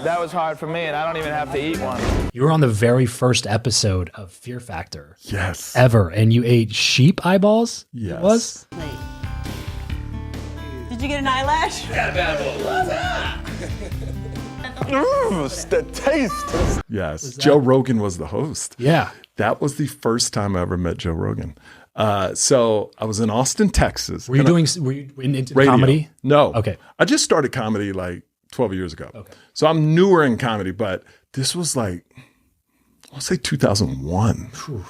that was hard for me, and I don't even have to eat one. You were on the very first episode of Fear Factor. Yes. Ever. And you ate sheep eyeballs? Yes. It was? Wait. Did you get an eyelash? The taste. Yes. Joe Rogan was the host. Yeah. That was the first time I ever met Joe Rogan. So I was in Austin, Texas. Were you into radio. comedy? No. Okay. I just started comedy like 12 years ago. Okay. So I'm newer in comedy, but this was like, I'll say 2001. Whew.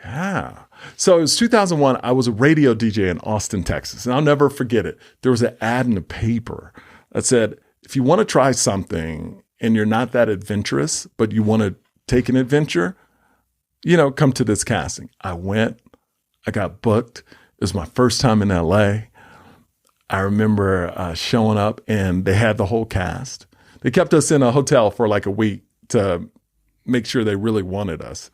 Yeah. So it was 2001. I was a radio DJ in Austin, Texas. And I'll never forget it. There was an ad in the paper that said, if you want to try something and you're not that adventurous, but you want to take an adventure, you know, come to this casting. I went, I got booked. It was my first time in LA. I remember showing up and they had the whole cast. They kept us in a hotel for like a week to make sure they really wanted us.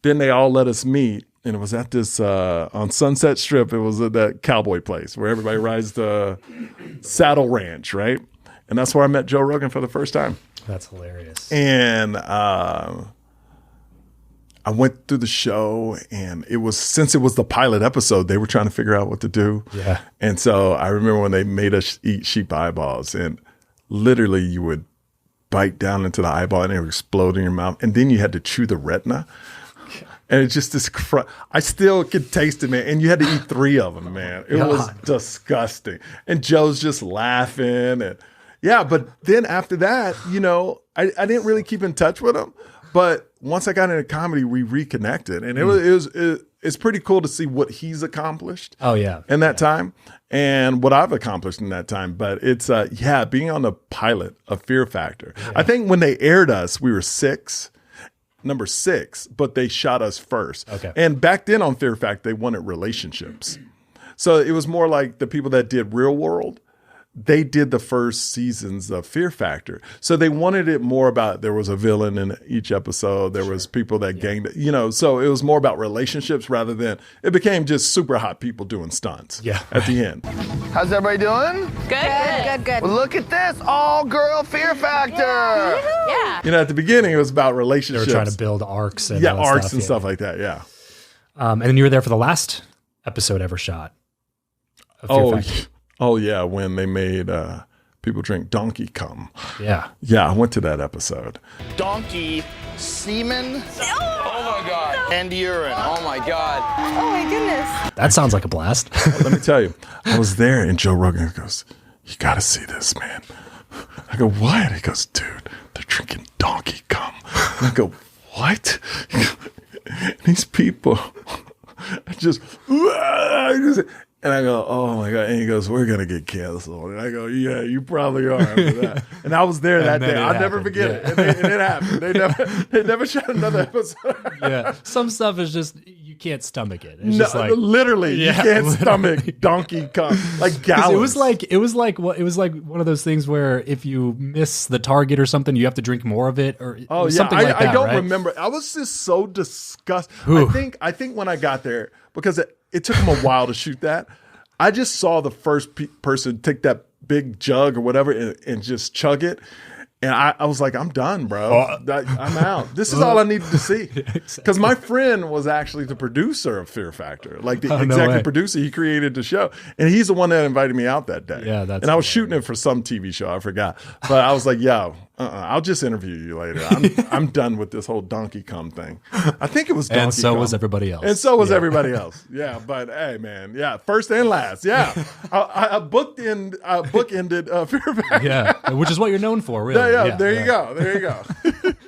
Then they all let us meet. And it was at this, on Sunset Strip, it was at that cowboy place where everybody rides the Saddle Ranch, right? And that's where I met Joe Rogan for the first time. That's hilarious. And I went through the show, and since it was the pilot episode, they were trying to figure out what to do. Yeah. And so I remember when they made us eat sheep eyeballs, and literally you would bite down into the eyeball and it would explode in your mouth. And then you had to chew the retina. And it's just this, I still could taste it, man. And you had to eat 3 of them, man. It was disgusting. And Joe's just laughing. And yeah, but then after that, you know, I didn't really keep in touch with him. But once I got into comedy, we reconnected. And it's pretty cool to see what he's accomplished. Oh, yeah. In that time. And what I've accomplished in that time. But it's, being on the pilot of Fear Factor. Yeah. I think when they aired us, we were number 6, but they shot us first. Okay. And back then on Fear Factor, they wanted relationships. So it was more like the people that did Real World, they did the first seasons of Fear Factor. So they wanted it more about, there was a villain in each episode. There was people that ganged, you know, so it was more about relationships rather than, it became just super hot people doing stunts at the end. How's everybody doing? Good. Well, look at this, all-girl Fear Factor. Yeah. You know, at the beginning, it was about They relationships. were trying to build arcs. And arcs and stuff like that, yeah. And then you were there for the last episode ever shot of Fear Factor. Oh, yeah, when they made people drink donkey cum. Yeah. Yeah, I went to that episode. Donkey, semen, oh my God, and urine, oh my God. Oh my goodness. That sounds like a blast. Let me tell you, I was there and Joe Rogan goes, you got to see this, man. I go, what? He goes, dude, they're drinking donkey cum. And I go, what? These people are just, and I go, oh my God. And he goes, we're going to get canceled. And I go, yeah, you probably are after that. And I was there that day. I'll never forget it. And it happened. They never shot another episode. Yeah. Some stuff is just, you can't stomach it. It's just like, literally, you can't stomach donkey cum. Like gallons. It was like one of those things where if you miss the target or something, you have to drink more of it or something like that. I don't right? remember. I was just so disgusted. I think when I got there, because it took them a while to shoot that, I just saw the first person take that big jug or whatever and just chug it. And I was like, I'm done, bro. I'm out. This is all I needed to see. Because my friend was actually the producer of Fear Factor, like the executive producer. He created the show. And he's the one that invited me out that day. Yeah, that's and I was shooting it for some TV show. I forgot. But I was like, yo, I'll just interview you later. I'm done with this whole donkey cum thing. I think it was donkey And so cum. was everybody else. And so was everybody else. Yeah, but hey, man. Yeah, first and last. Yeah. I bookended Fear Factor. Yeah, which is what you're known for, really. Yeah, there you go. There you go.